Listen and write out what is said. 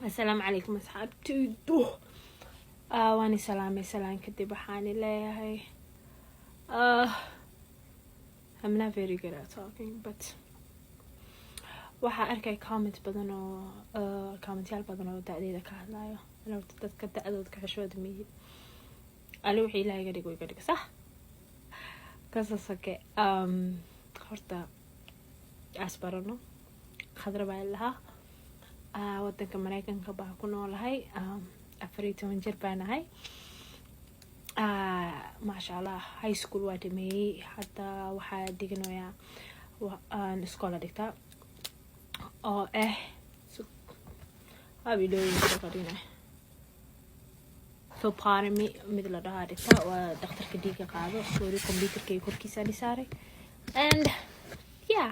السلام عليكم أصحابتي. واني سلام كدب حاني ليهي. I'm not very good at talking, but waxaa arkay comment badan oo commentyaal badan oo da'deeda ka hadlayo inuu dadka da'dooda ka xishooda miyi ali wixii ilaahay iga dhigo sax kasasake horta asbarano khadra baa ilaha wadanka Mareykanka baa ku noolahay 14 jir baan ahay maasha Allah high school waa dhameeyay hadda waxaa dhiganayaa iskool dhigtaa oo abidooyinka qadina so pardon me mid la dhahaa dhigtaa waa dhakhtarka dhiigga qaado sorry computerka korkiisa saaray and yeah